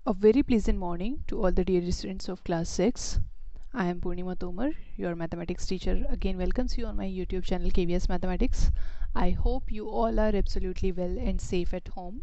A very pleasant morning to all the dear students of class 6. I am Purnima Tomar, your mathematics teacher. Again welcomes you on my YouTube channel KVS Mathematics. I hope you all are absolutely well and safe at home.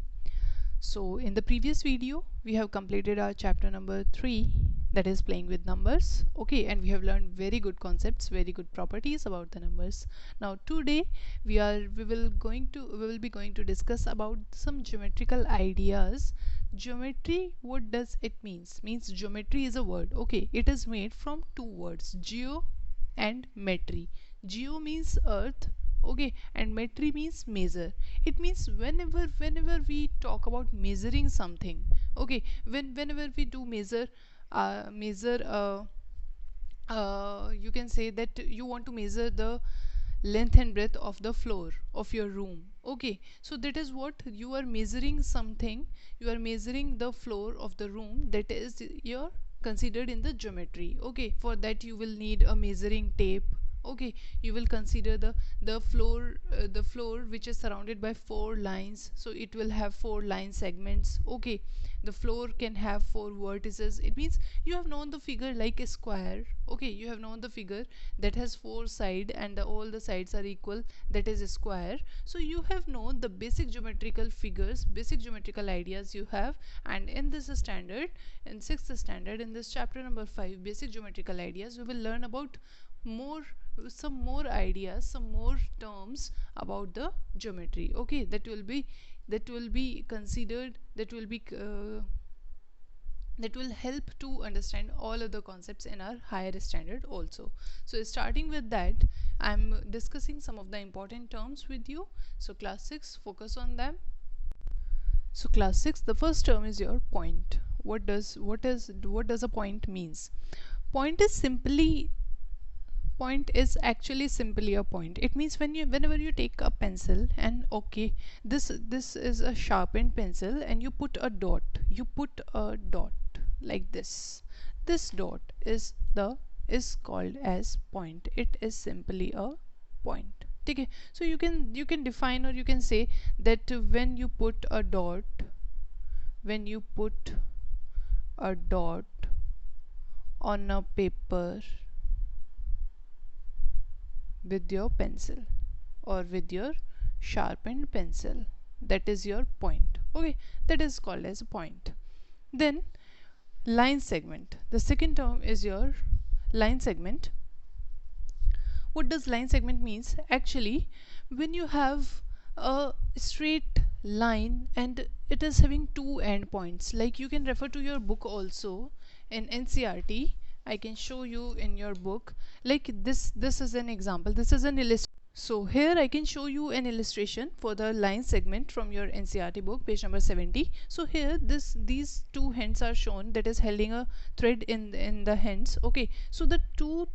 So in the previous video we have completed our chapter number 3, that is playing with numbers. Okay, and we have learned very good concepts, very good properties about the numbers. Now today we will be going to discuss about some geometrical ideas. Geometry, what does it means geometry is a word. Okay, it is made from two words, geo and metry. Geo means earth, okay, and metry means measure. It means whenever we talk about measuring something, okay, whenever we do measure you can say that you want to measure the length and breadth of the floor of your room. Okay, so that is what you are measuring something. You are measuring the floor of the room, that is your considered in the geometry. Okay, for that you will need a measuring tape. Okay, you will consider the floor which is surrounded by 4 lines, so it will have 4 line segments. Okay, the floor can have 4 vertices. It means you have known the figure like a square. Okay, you have known the figure that has 4 sides and all the sides are equal, that is a square. So you have known the basic geometrical figures, basic geometrical ideas you have. And in this standard, in 6th standard, in this chapter number 5, basic geometrical ideas, we will learn about some more ideas, some more terms about the geometry. Okay, that will be considered, that will help to understand all other concepts in our higher standard also. So starting with that, I'm discussing some of the important terms with you. So class 6, focus on them. So class 6, the first term is your point. What does a point means? Point is actually simply a point. It means whenever you take a pencil and okay, this is a sharpened pencil and you put a dot like this. This dot is called as point. It is simply a point. Okay, so you can define, or you can say that when you put a dot on a paper with your pencil or with your sharpened pencil, that is your point. Okay, that is called as a point. Then line segment, the second term is your line segment. What does line segment means? Actually, when you have a straight line and it is having two endpoints, like you can refer to your book also in NCERT. I can show you in your book, like this is an example, this is an illustration. So here I can show you an illustration for the line segment from your NCERT book, page number 70. So here these two hands are shown, that is holding a thread in the hands. Okay, so the two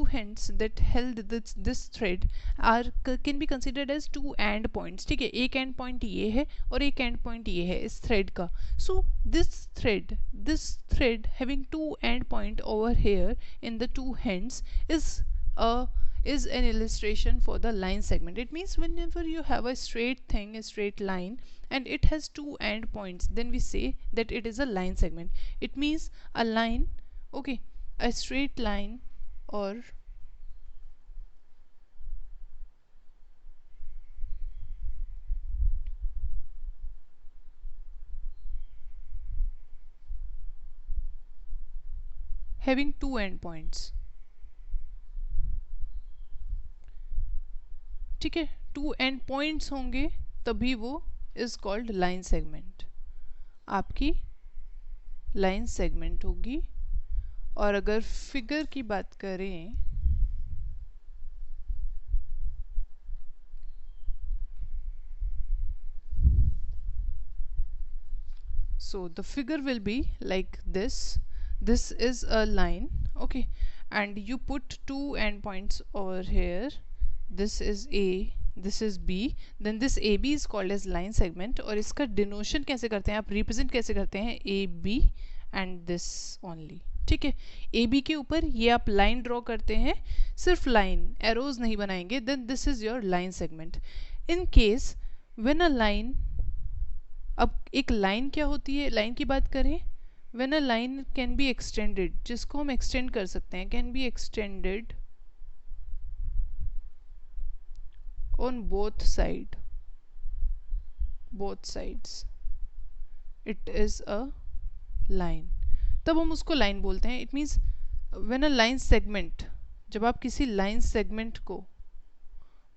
hands that held this thread can be considered as two end points. ठीक है, एक end point ये है और एक end point ये है इस thread का. So this thread having two end point over here in the two hands is an illustration for the line segment. It means whenever you have a straight thing, a straight line, and it has two end points, then we say that it is a line segment. It means a line, okay, a straight line, or having two end points. ठीक है, to end points होंगे तभी वो is called line segment. आपकी line segment होगी. और अगर figure की बात करें, so the figure will be like this. This is a line, okay, and you put two end points over here. This is A, this is B, then this AB is called as line segment. और इसका denotation कैसे करते हैं, आप represent कैसे करते हैं, AB and this only. ठीक है, AB के ऊपर ये आप लाइन ड्रॉ करते हैं, सिर्फ लाइन, एरोज नहीं बनाएंगे. then this is your line segment. In case when a line अब एक लाइन क्या होती है, लाइन की बात करें, when a line can be extended, जिसको हम एक्सटेंड कर सकते हैं, can be extended on both sides, it is a line, तब हम उसको लाइन बोलते हैं. It means when a line segment, जब आप किसी लाइन सेगमेंट को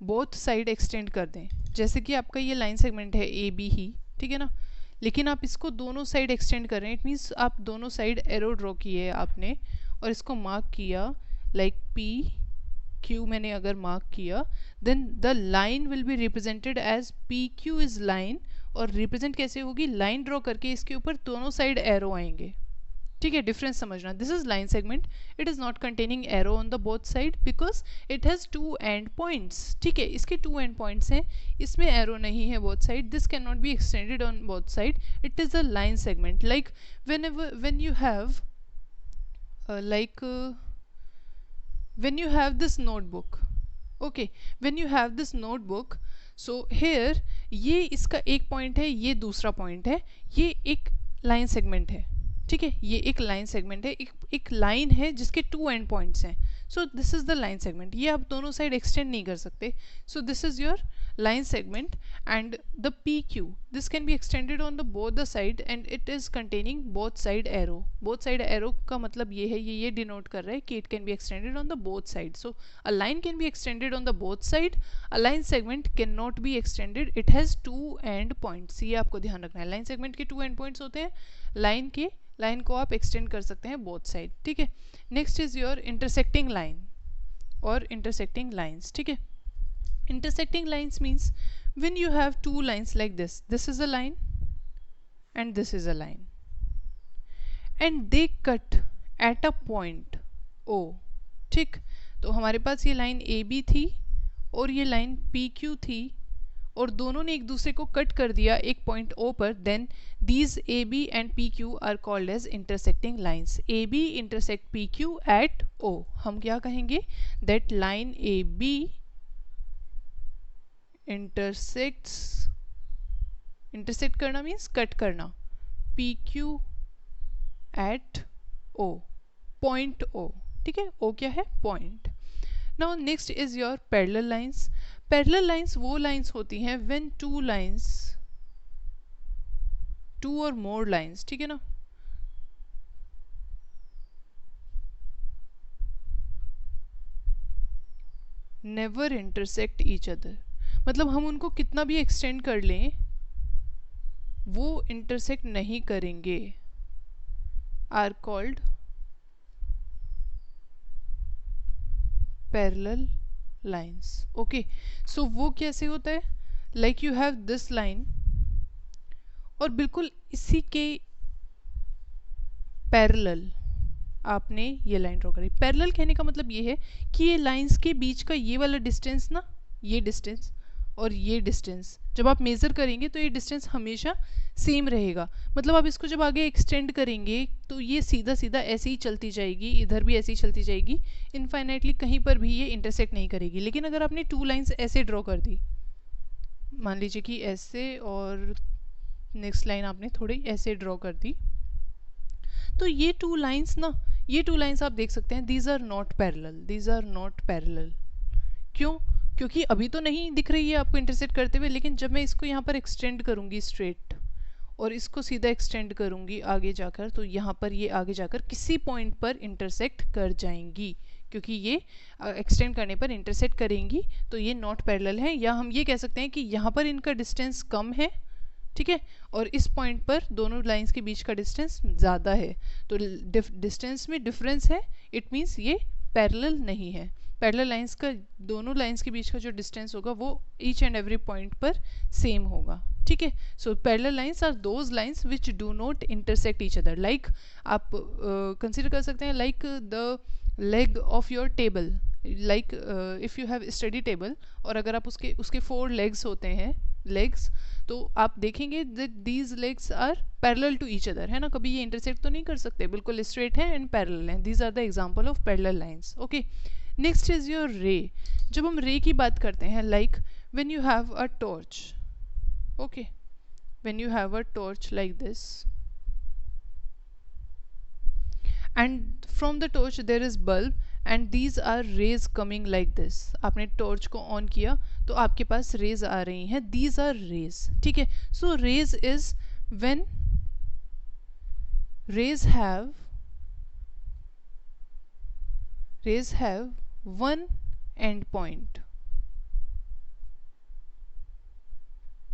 बोथ साइड एक्सटेंड कर दें, जैसे कि आपका ये लाइन सेगमेंट है ए बी ही, ठीक है ना, लेकिन आप इसको दोनों साइड एक्सटेंड कर रहे हैं. इट मीन्स आप दोनों साइड एरो ड्रॉ किए आपने और इसको मार्क किया, लाइक पी क्यू मैंने अगर मार्क किया, then the line will be represented as P Q is line. और रिप्रेजेंट कैसे होगी, लाइन ड्रॉ करके इसके ऊपर दोनों साइड एरो आएंगे. ठीक है, डिफरेंस समझना. This is line segment, it is not containing arrow on the both side because it has two end points. ठीक है, इसके टू एंड पॉइंट्स हैं, इसमें एरो नहीं है both side. This can not be extended on both side. It is a line segment. Like when you have when you have this notebook, okay, when you have this notebook, so here ये इसका एक point है, ये दूसरा point है, ये एक line segment है. ठीक है, ये एक लाइन सेगमेंट है, एक लाइन है जिसके टू एंड पॉइंट्स हैं. सो this is the line segment. ये आप दोनों साइड एक्सटेंड नहीं कर सकते. सो this is your line segment. And the PQ, this can be extended on the both the side and it is containing both side arrow. Both side arrow का मतलब ये है, ये denote कर रहा है कि it can be extended on the both side. So a line can be extended on the both side. A line segment cannot be extended. It has two end points. ये आपको ध्यान रखना है. line segment के two end points होते हैं. Line को आप एक्सटेंड कर सकते हैं बोथ साइड. ठीक है, next is your intersecting line और इंटरसेक्टिंग लाइन्स. ठीक है, intersecting lines means when you have two lines like this is a line and this is a line and they cut at a point O. ठीक, तो हमारे पास ये line A B थी और ये लाइन पी क्यू थी और दोनों ने एक दूसरे को कट कर दिया एक पॉइंट O पर. Then these AB and PQ are called as intersecting lines. AB intersect PQ at O. हम क्या कहेंगे, that line AB intersect करना मीन्स कट करना, PQ at O, point O. ठीक है, O क्या है, point. Now next is your parallel lines. Parallel lines वो लाइंस होती हैं व्हेन टू और मोर लाइंस, ठीक है ना, नेवर इंटरसेक्ट ईच अदर. मतलब हम उनको कितना भी एक्सटेंड कर लें वो इंटरसेक्ट नहीं करेंगे, are called parallel lines. Okay, so वो कैसे होता है, like you have this line और बिल्कुल इसी के पैरेलल आपने ये लाइन ड्रॉ करी. पैरेलल कहने का मतलब ये है कि ये लाइंस के बीच का ये वाला डिस्टेंस ना, ये डिस्टेंस और ये डिस्टेंस जब आप मेज़र करेंगे तो ये डिस्टेंस हमेशा सेम रहेगा. मतलब आप इसको जब आगे एक्सटेंड करेंगे तो ये सीधा सीधा ऐसे ही चलती जाएगी, इधर भी ऐसे ही चलती जाएगी, इनफाइनाइटली कहीं पर भी ये इंटरसेक्ट नहीं करेगी. लेकिन अगर आपने टू लाइंस ऐसे ड्रॉ कर दी, मान लीजिए कि ऐसे और नेक्स्ट लाइन आपने थोड़ी ऐसे ड्रॉ कर दी, तो ये टू लाइंस ना, ये टू लाइंस आप देख सकते हैं, दीज आर नॉट पैरेलल. क्यों, क्योंकि अभी तो नहीं दिख रही है आपको इंटरसेक्ट करते हुए, लेकिन जब मैं इसको यहाँ पर एक्सटेंड करूँगी स्ट्रेट और इसको सीधा एक्सटेंड करूँगी आगे जाकर, तो यहाँ पर ये आगे जाकर किसी पॉइंट पर इंटरसेक्ट कर जाएंगी, क्योंकि ये एक्सटेंड करने पर इंटरसेक्ट करेंगी. तो ये नॉट पैरेलल है, या हम ये कह सकते हैं कि यहाँ पर इनका डिस्टेंस कम है, ठीक है, और इस पॉइंट पर दोनों लाइंस के बीच का डिस्टेंस ज़्यादा है. तो डिस्टेंस में डिफरेंस है, इट मीन्स ये पैरेलल नहीं है. पैरेलल लाइंस का दोनों लाइंस के बीच का जो डिस्टेंस होगा वो ईच एंड एवरी पॉइंट पर सेम होगा. ठीक है, so parallel lines are those lines which do not intersect each other. Like आप कंसिडर कर सकते हैं like the leg of your table. Like if you have study table और अगर आप उसके 4 लेग्स होते हैं, लेग्स, तो आप देखेंगे that these legs are parallel to each other, है ना, कभी ये इंटरसेक्ट तो नहीं कर सकते, बिल्कुल स्ट्रेट है एंड पैरेलल है. These are the example of parallel lines. Okay, next is your ray. जब हम रे की बात करते हैं, like when you have a torch, okay, when you have a torch like this, and from the torch there is bulb and these are rays coming like this. आपने torch को on किया तो आपके पास rays आ रही हैं, these are rays, ठीक है. So rays is when rays have one end point,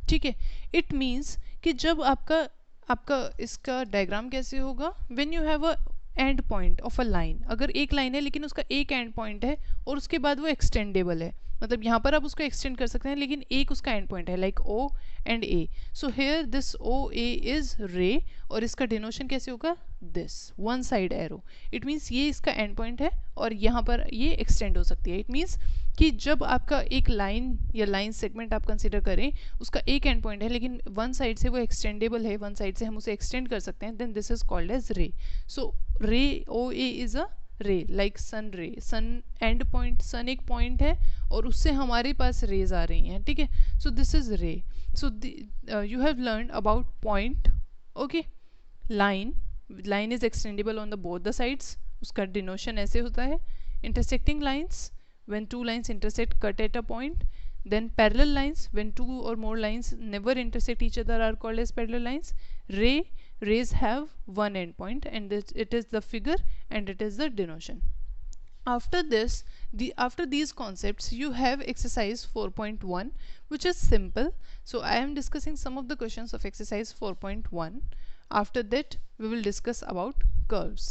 ठीक है. It means कि जब आपका इसका डायग्राम कैसे होगा, when you have a and point of a line, अगर एक लाइन है लेकिन उसका एक एंड पॉइंट है और उसके बाद वो एक्सटेंडेबल है, मतलब यहाँ पर आप उसको एक्सटेंड कर सकते हैं लेकिन एक उसका एंड पॉइंट है, like O and A. So here this O A is ray और इसका डिनोशन कैसे होगा, this one side arrow. It means ये इसका एंड पॉइंट है और यहाँ पर ये एक्सटेंड हो सकती है. इट मीन्स कि जब आपका एक लाइन या लाइन सेगमेंट आप कंसिडर करें, उसका एक एंड पॉइंट है लेकिन वन साइड से वो एक्सटेंडेबल है, वन साइड से हम उसे एक्सटेंड कर सकते हैं, then this is called as ray. So रे ओ ए इज अ रे, लाइक सन रे. सन एंड पॉइंट, सन एक पॉइंट है और उससे हमारे पास रेज आ रही हैं, ठीक है. सो दिस इज रे. So you have learn about point. Okay, line is extendable on the both the sides, उसका डिनोशन ऐसे होता है. Intersecting lines, when two lines intersect cut at a point. Then parallel lines, when two or more lines never intersect each other are called as parallel lines. Rays have one end point and it is the figure and it is the denotion. After this, after these concepts you have exercise 4.1 which is simple. So I am discussing some of the questions of exercise 4.1. After that we will discuss about curves.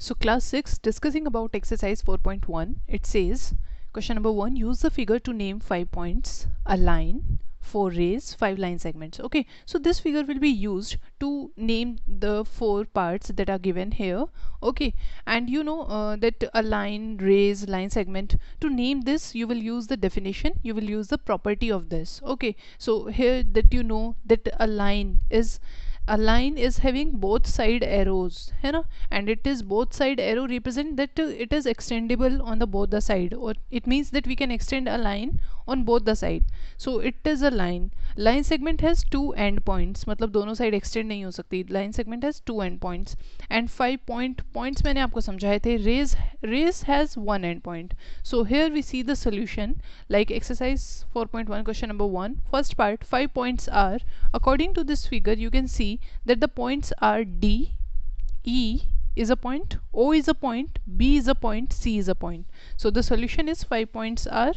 So class 6, discussing about exercise 4.1, it says question number 1, use the figure to name 5 points, a line, 4 rays, 5 line segments. Okay, so this figure will be used to name the 4 parts that are given here. Okay, and you know that a line, rays, line segment, to name this you will use the definition, you will use the property of this. Okay, so here that you know that a line is having both side arrows, है ना, and it is both side arrow represent that it is extendable on the both the side, or it means that we can extend a line on both the side. So it is a line segment has 2 end points, मतलब दोनों side extend नहीं हो सकती. line segment has 2 end points and 5 points मैंने आपको समझाए थे. rays has 1 end point. So here we see the solution like exercise 4.1 question number 1. First part, 5 points are, according to this figure you can see that the points are D, E is a point, O is a point, B is a point, C is a point. So the solution is 5 points are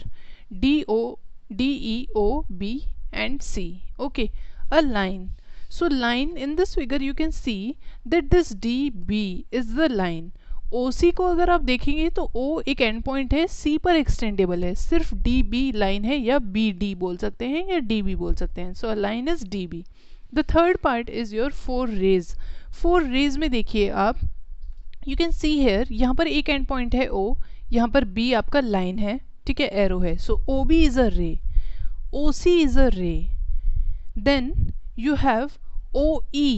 D, E, O, B and C. Okay, a line. So line, in this figure you can see that this DB is the line. OC को अगर आप देखेंगे तो O एक and point है, C पर extendable है, सिर्फ DB लाइन है, या BD बोल सकते हैं या DB बोल सकते हैं. So line is DB. The third part is your 4 rays. 4 rays में देखिए आप, you can see here, यहाँ पर एक एंड पॉइंट है O, यहाँ पर B आपका लाइन है, ठीक है, एरो है. सो OB is a ray, OC is a ray, then you have OE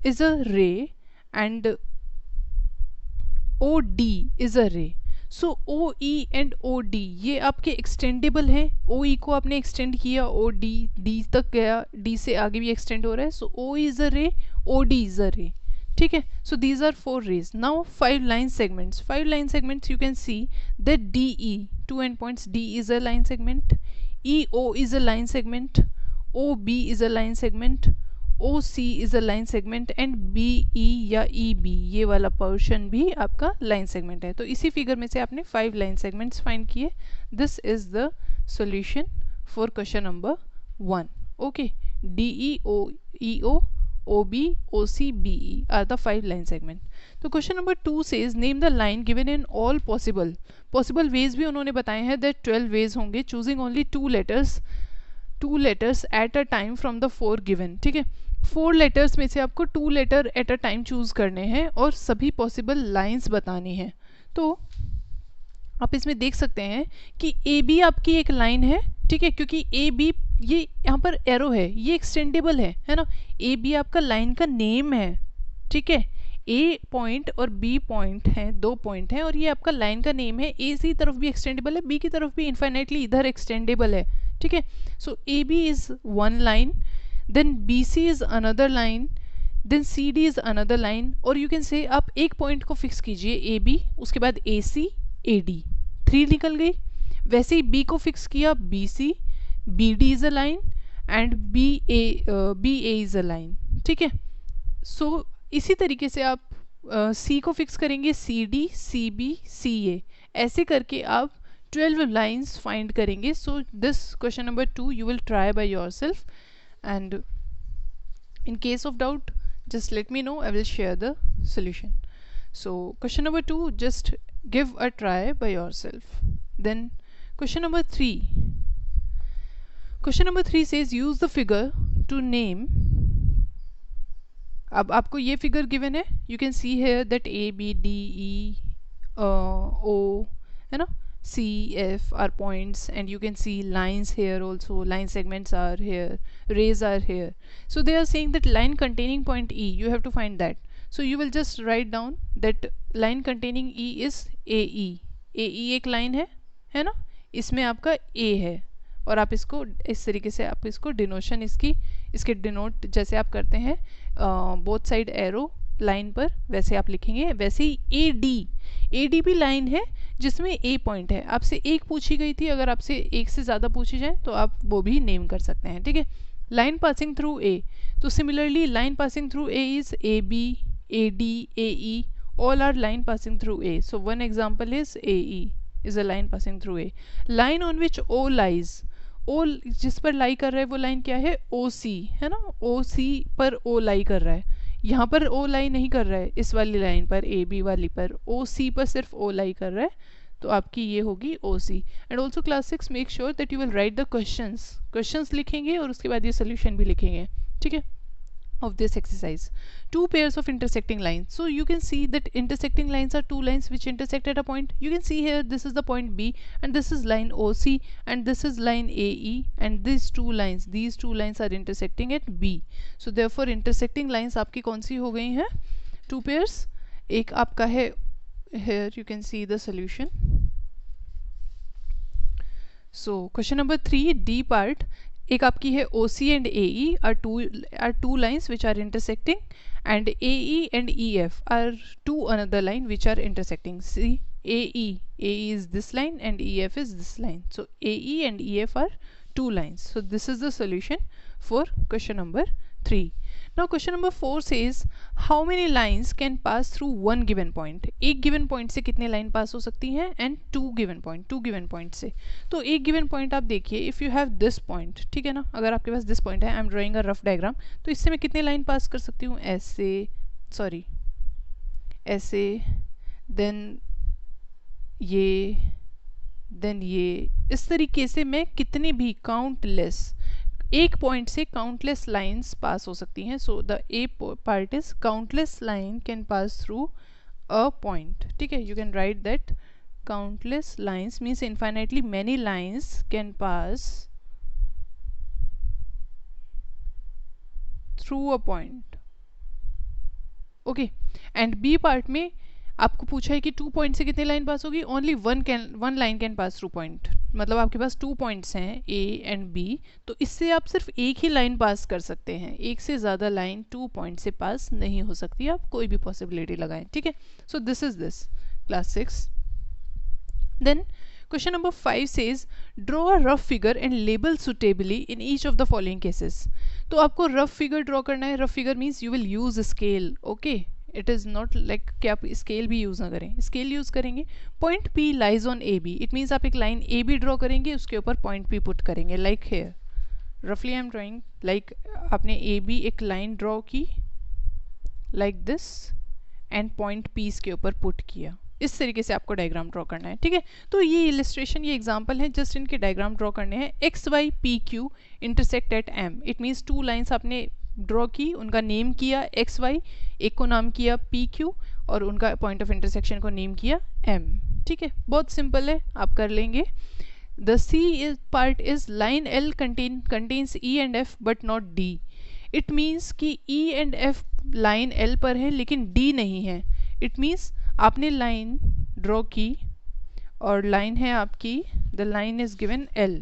is a ray and OD is a ray. So O E and O D ये आपके एक्सटेंडेबल हैं. ओ ई को आपने एक्सटेंड किया, ओ डी तक गया, D से आगे भी एक्सटेंड हो रहा है. सो ओ इज अ रे, O D is a ray, ठीक है. So these are 4 rays. Now 5 line segments. 5 line segments you can see that DE, 2 end points, D is a line segment, EO is a line segment, OB is a line segment, OC is a line segment and BE या EB ये वाला portion भी आपका line segment है. तो इसी figure में से आपने 5 लाइन सेगमेंट्स फाइंड किए. This is the solution for question number 1. Okay, DE, EO, OB, OC, BE are the 5 line segment. तो question number 2 says name the line given in all possible ways भी उन्होंने बताए हैं. that 12 ways होंगे, choosing only 2 letters at a time from the 4 given. ठीक है, 4 letters में से आपको 2 letter at a time choose करने हैं और सभी पॉसिबल लाइंस बतानी है. तो आप इसमें देख सकते हैं कि ए बी आपकी एक लाइन है, ठीक है, क्योंकि ए बी ये यहाँ पर एरो है, ये एक्सटेंडेबल है ना. ए बी आपका लाइन का नेम है, ठीक है. ए पॉइंट और बी पॉइंट हैं, 2 पॉइंट हैं और ये आपका लाइन का नेम है. ए की तरफ भी एक्सटेंडेबल है, बी की तरफ भी इन्फाइनाइटली इधर एक्सटेंडेबल है, ठीक है. So A B is 1 line. then BC is another line, then CD is another line, और you can say आप एक पॉइंट को फिक्स कीजिए AB, उसके बाद AC AD, 3 निकल गई. वैसे ही B को फिक्स किया BC, BD is a line and BA is a line. ठीक है. सो इसी तरीके से आप C को फिक्स करेंगे CD, CB, CA, ऐसे करके आप 12 लाइन्स फाइंड करेंगे. So this question number 2 you will try by yourself, and in case of doubt just let me know, I will share the solution. So question number 2, just give a try by yourself. Then question number 3 says use the figure to name. अब आपको ये figure given है, you can see here that A B D E O है ना, C F are points, and you can see lines here also, line segments are here, rays are here. So they are saying that line containing point E, you have to find that. So you will just write down that line containing E is AE. AE एक line है ना, इसमें आपका A है, और आप इसको इस तरीके से आप इसको डिनोशन इसके डिनोट जैसे आप करते हैं बोथ साइड एरो लाइन पर, वैसे आप लिखेंगे. वैसे ही AD भी लाइन है जिसमें A पॉइंट है. आपसे एक पूछी गई थी, अगर आपसे एक से ज़्यादा पूछी जाए तो आप वो भी नेम कर सकते हैं. ठीक है. लाइन पासिंग थ्रू A, तो similarly line passing through A is AB, AD, AE, all are line passing through A. So one example is AE is a line passing through A. Line on which O lies, O जिस पर लाई कर रहा है वो line क्या है, OC है ना, OC पर O लाई कर रहा है. यहाँ पर O लाई नहीं कर रहा है, इस वाली लाइन पर AB वाली पर OC पर सिर्फ O लाई कर रहा है, तो आपकी ये होगी OC. And also class 6 make sure that you will write the questions लिखेंगे और उसके बाद ये सोल्यूशन भी लिखेंगे. ठीक है, of this exercise. 2 pairs of intersecting lines. So you can see that intersecting lines are 2 lines which intersect at a point. You can see here this is the point B, and this is line OC, and this is line AE, and these two lines are intersecting at B. So therefore intersecting lines आपकी कौन सी हो गई हैं, 2 pairs. एक आपका है, here you can see the solution. So question number 3, D part. एक आपकी है OC and AE are two lines which are intersecting, and AE and EF are two another line which are intersecting. See, AE is this line and EF is this line. So AE and EF are two lines. So this is the solution for question number 3. Now question number 4 says how many lines can pass through one given point. एक given point से कितने line पास हो सकती हैं, and two given point से. तो एक given point आप देखिए, if you have this point, ठीक है ना, अगर आपके पास this point है, I am drawing a rough diagram, तो इससे मैं कितने line पास कर सकती हूँ, ऐसे, then ये, इस तरीके से मैं कितने भी countless, एक पॉइंट से काउंटलेस लाइंस पास हो सकती हैं. So the A part is countless line can pass through a point. ठीक है, you can write that countless lines means infinitely many lines can pass through a point. Okay, and B part में आपको पूछा है कि 2 point से कितनी line पास होगी, only one line can pass through point. मतलब आपके पास 2 पॉइंट्स हैं A एंड B, तो इससे आप सिर्फ एक ही लाइन पास कर सकते हैं, एक से ज़्यादा लाइन 2 पॉइंट से पास नहीं हो सकती. आप कोई भी पॉसिबिलिटी लगाएं. ठीक है, so this is this class 6. Then question number 5 says draw a rough figure and label suitably in each of the following cases. तो आपको रफ फिगर ड्रॉ करना है. Rough figure means you will use scale. Okay, it is not like कि आप scale भी use ना करें, scale use करेंगे. Point P lies on AB, it means आप एक लाइन AB ड्रॉ करेंगे, उसके ऊपर पॉइंट P पुट करेंगे. लाइक हेयर रफली आई एम ड्राइंग, लाइक आपने AB एक लाइन ड्रॉ की like this and point P इसके ऊपर पुट किया. इस तरीके से आपको डायग्राम ड्रॉ करना है. ठीक है, तो ये इलिस्ट्रेशन, ये एग्जांपल है, जस्ट इनके डायग्राम ड्रॉ करने हैं. XY PQ intersect at M, it means 2 lines आपने ड्रॉ की, उनका नेम किया XY, एक को नाम किया PQ, और उनका पॉइंट ऑफ इंटरसेक्शन को नेम किया M. ठीक है, बहुत सिंपल है, आप कर लेंगे. The C part is line L contains E and F but not D. It means कि E and F line L पर है लेकिन D नहीं है. इट मीन्स आपने लाइन ड्रॉ की और लाइन है आपकी, the line is given L.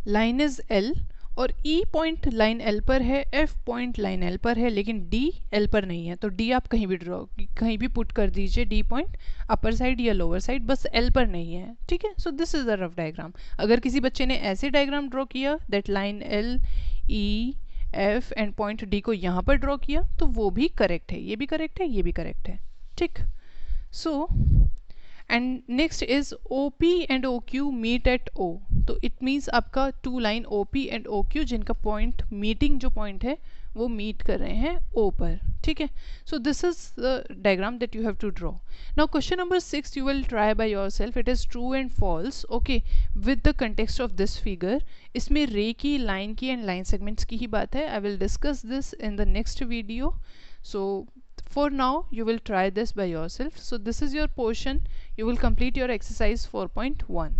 Line is L और ई पॉइंट लाइन एल पर है, एफ पॉइंट लाइन एल पर है, लेकिन डी एल पर नहीं है, तो डी आप कहीं भी ड्रॉ, कहीं भी पुट कर दीजिए, डी पॉइंट अपर साइड या लोअर साइड, बस एल पर नहीं है, ठीक है। So this is the rough diagram. अगर किसी बच्चे ने ऐसे डायग्राम ड्रॉ किया that line L E F and point D को यहाँ पर ड्रॉ किया तो वो भी करेक्ट है, ये भी करेक्ट है, ये भी करेक्ट है, ठीक। So and next is OP and OQ meet at O, तो इट मीन्स आपका two line OP and OQ जिनका पॉइंट मीटिंग जो पॉइंट है वो मीट कर रहे हैं O पर, ठीक है। So this is the diagram that you have to draw. Now question number 6 you will try by yourself, it is true and false, okay, with the context of this figure. इसमें ray की, line की and line segments की ही बात है। I will discuss this in the next video, so for now you will try this by yourself. So this is your portion, you will complete your exercise 4.1.